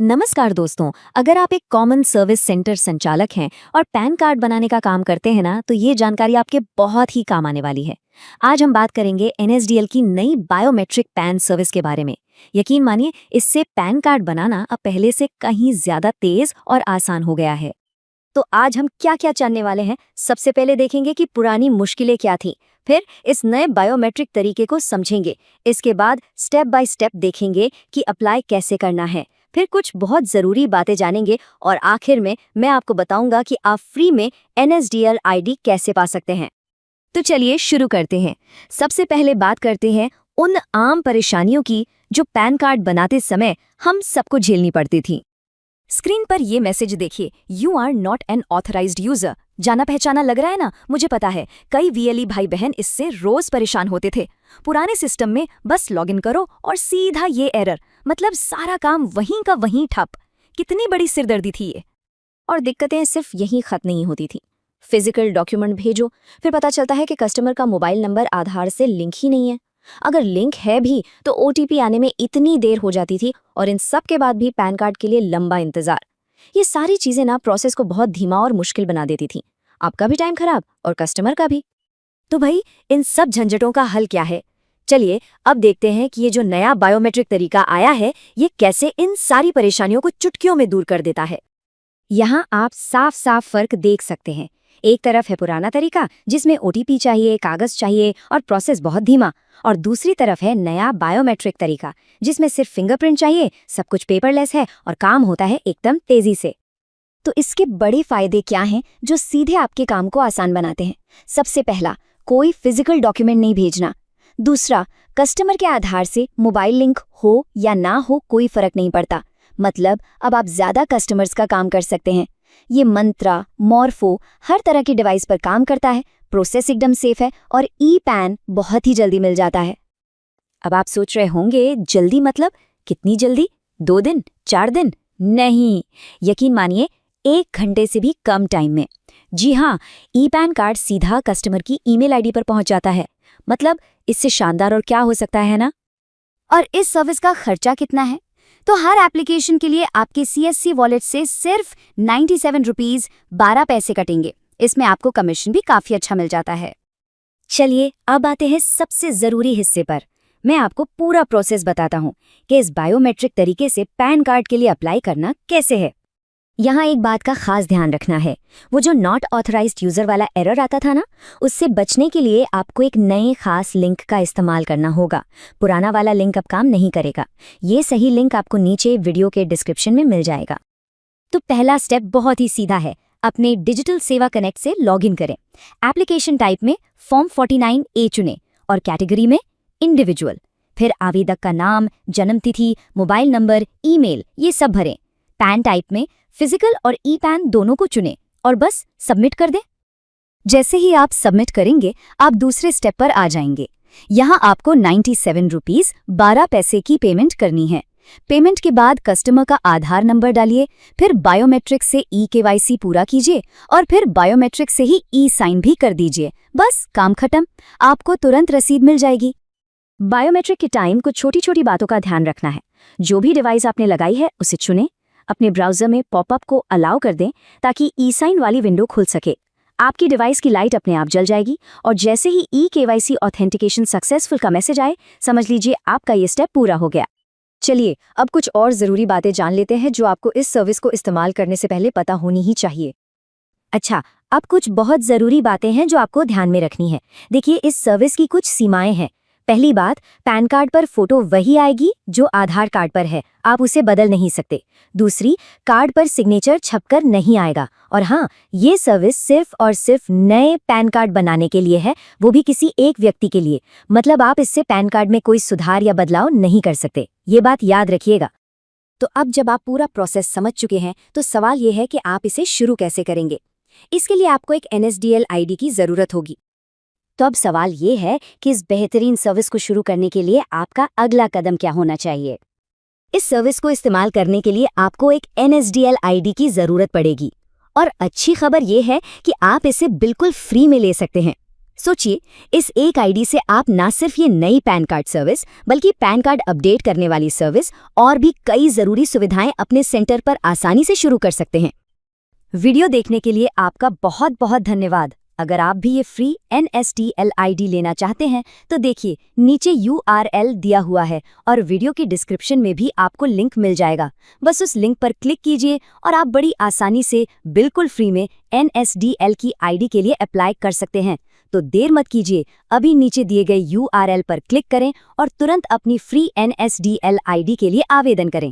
नमस्कार दोस्तों, अगर आप एक कॉमन सर्विस सेंटर संचालक हैं और पैन कार्ड बनाने का काम करते हैं ना, तो ये जानकारी आपके बहुत ही काम आने वाली है। आज हम बात करेंगे एनएसडीएल की नई बायोमेट्रिक पैन सर्विस के बारे में। यकीन मानिए, इससे पैन कार्ड बनाना अब पहले से कहीं ज्यादा तेज और आसान हो गया है। तो आज हम क्या क्या जानने वाले हैं। सबसे पहले देखेंगे कि पुरानी मुश्किलें क्या थीं, फिर इस नए बायोमेट्रिक तरीके को समझेंगे। इसके बाद स्टेप बाय स्टेप देखेंगे कि अप्लाई कैसे करना है, फिर कुछ बहुत ज़रूरी बातें जानेंगे और आखिर में मैं आपको बताऊंगा कि आप फ्री में एनएसडीएल आईडी कैसे पा सकते हैं। तो चलिए शुरू करते हैं। सबसे पहले बात करते हैं उन आम परेशानियों की जो पैन कार्ड बनाते समय हम सबको झेलनी पड़ती थी। स्क्रीन पर ये मैसेज देखिए, you are not an authorised user. जाना पहचाना लग रहा है ना? मुझे पता है कई वीएलई भाई बहन इससे रोज परेशान होते थे। पुराने सिस्टम में बस लॉगिन करो और सीधा ये एरर, मतलब सारा काम वहीं का वहीं ठप। कितनी बड़ी सिरदर्दी थी ये। और दिक्कतें सिर्फ यहीं खत्म नहीं होती थी। फिजिकल डॉक्यूमेंट भेजो, फिर पता चलता है कि कस्टमर का मोबाइल नंबर आधार से लिंक ही नहीं है। अगर लिंक है भी तो ओटीपी आने में इतनी देर हो जाती थी, और इन सब के बाद भी पैन कार्ड के लिए लंबा इंतजार। ये सारी चीजें ना प्रोसेस को बहुत धीमा और मुश्किल बना देती थी। आपका भी टाइम खराब और कस्टमर का भी। तो भाई, इन सब झंझटों का हल क्या है? चलिए अब देखते हैं कि ये जो नया बायोमेट्रिक तरीका आया है, ये कैसे इन सारी परेशानियों को चुटकियों में दूर कर देता है। यहाँ आप साफ साफ फर्क देख सकते हैं। एक तरफ है पुराना तरीका जिसमें ओटीपी चाहिए, कागज चाहिए और प्रोसेस बहुत धीमा, और दूसरी तरफ है नया बायोमेट्रिक तरीका जिसमें सिर्फ फिंगरप्रिंट चाहिए, सब कुछ पेपरलेस है और काम होता है एकदम तेजी से। तो इसके बड़े फायदे क्या हैं जो सीधे आपके काम को आसान बनाते हैं? सबसे पहला, कोई फिजिकल डॉक्यूमेंट नहीं भेजना। दूसरा, कस्टमर के आधार से मोबाइल लिंक हो या ना हो कोई फर्क नहीं पड़ता। मतलब अब आप ज्यादा कस्टमर्स का काम कर सकते हैं। ये मंत्रा, मॉर्फो हर तरह की डिवाइस पर काम करता है, प्रोसेस एकदम सेफ है और ई पैन बहुत ही जल्दी मिल जाता है। अब आप सोच रहे होंगे, जल्दी मतलब कितनी जल्दी? 2 दिन, 4 दिन? नहीं, यकीन मानिए 1 घंटे से भी कम टाइम में। जी हाँ, ई पैन कार्ड सीधा कस्टमर की ईमेल आईडी पर पहुंच जाता है। मतलब इससे शानदार और क्या हो सकता है ना? और इस सर्विस का खर्चा कितना है? तो हर एप्लीकेशन के लिए आपके सीएससी वॉलेट से सिर्फ 97 रुपीज 12 पैसे कटेंगे। इसमें आपको कमीशन भी काफी अच्छा मिल जाता है। चलिए अब आते हैं सबसे जरूरी हिस्से पर। मैं आपको पूरा प्रोसेस बताता हूँ कि इस बायोमेट्रिक तरीके से पैन कार्ड के लिए अप्लाई करना कैसे है। यहाँ एक बात का खास ध्यान रखना है, वो जो नॉट ऑथराइज्ड यूजर वाला एरर आता था ना, उससे बचने के लिए आपको एक नए खास लिंक का इस्तेमाल करना होगा। पुराना वाला लिंक अब काम नहीं करेगा। ये सही लिंक आपको नीचे वीडियो के डिस्क्रिप्शन में मिल जाएगा। तो पहला स्टेप बहुत ही सीधा है, अपने डिजिटल सेवा कनेक्ट से लॉगिन करें। एप्लीकेशन टाइप में फॉर्म 49A चुनें और कैटेगरी में इंडिविजुअल। फिर आवेदक का नाम, जन्मतिथि, मोबाइल नंबर, ईमेल ये सब भरें। पैन टाइप में फिजिकल और ई पैन दोनों को चुनें और बस सबमिट कर दें। जैसे ही आप सबमिट करेंगे, आप दूसरे स्टेप पर आ जाएंगे। यहाँ आपको 97 रुपीज 12 पैसे की पेमेंट करनी है। पेमेंट के बाद कस्टमर का आधार नंबर डालिए, फिर बायोमेट्रिक से ई केवाईसी पूरा कीजिए और फिर बायोमेट्रिक से ही ई साइन भी कर दीजिए। बस काम खत्म, आपको तुरंत रसीद मिल जाएगी। बायोमेट्रिक के टाइम कुछ छोटी छोटी बातों का ध्यान रखना है। जो भी डिवाइस आपने लगाई है उसे चुनें। अपने ब्राउजर में पॉपअप को अलाउ कर दें ताकि ई साइन वाली विंडो खुल सके। आपकी डिवाइस की लाइट अपने आप जल जाएगी और जैसे ही ई केवाईसी ऑथेंटिकेशन सक्सेसफुल का मैसेज आए, समझ लीजिए आपका ये स्टेप पूरा हो गया। चलिए अब कुछ और ज़रूरी बातें जान लेते हैं जो आपको इस सर्विस को इस्तेमाल करने से पहले पता होनी ही चाहिए। अच्छा, अब कुछ बहुत ज़रूरी बातें हैं जो आपको ध्यान में रखनी है। देखिए, इस सर्विस की कुछ सीमाएं हैं। पहली बात, पैन कार्ड पर फोटो वही आएगी जो आधार कार्ड पर है, आप उसे बदल नहीं सकते। दूसरी, कार्ड पर सिग्नेचर छपकर नहीं आएगा। और हाँ, ये सर्विस सिर्फ और सिर्फ नए पैन कार्ड बनाने के लिए है, वो भी किसी एक व्यक्ति के लिए। मतलब आप इससे पैन कार्ड में कोई सुधार या बदलाव नहीं कर सकते, ये बात याद रखिएगा। तो अब जब आप पूरा प्रोसेस समझ चुके हैं, तो सवाल ये है कि आप इसे शुरू कैसे करेंगे। इसके लिए आपको एक एनएसडीएल आईडी की ज़रूरत होगी। तो अब सवाल ये है कि इस बेहतरीन सर्विस को शुरू करने के लिए आपका अगला कदम क्या होना चाहिए। इस सर्विस को इस्तेमाल करने के लिए आपको एक एनएसडीएल आईडी की ज़रूरत पड़ेगी। और अच्छी खबर ये है कि आप इसे बिल्कुल फ्री में ले सकते हैं। सोचिए, इस एक आईडी से आप ना सिर्फ ये नई पैन कार्ड सर्विस बल्कि पैन कार्ड अपडेट करने वाली सर्विस और भी कई ज़रूरी सुविधाएं अपने सेंटर पर आसानी से शुरू कर सकते हैं। वीडियो देखने के लिए आपका बहुत बहुत धन्यवाद। अगर आप भी ये फ्री NSDL आईडी लेना चाहते हैं तो देखिए नीचे URL दिया हुआ है और वीडियो की डिस्क्रिप्शन में भी आपको लिंक मिल जाएगा। बस उस लिंक पर क्लिक कीजिए और आप बड़ी आसानी से बिल्कुल फ्री में NSDL की आईडी के लिए अप्लाई कर सकते हैं। तो देर मत कीजिए, अभी नीचे दिए गए URL पर क्लिक करें और तुरंत अपनी फ्री NSDL आईडी के लिए आवेदन करें।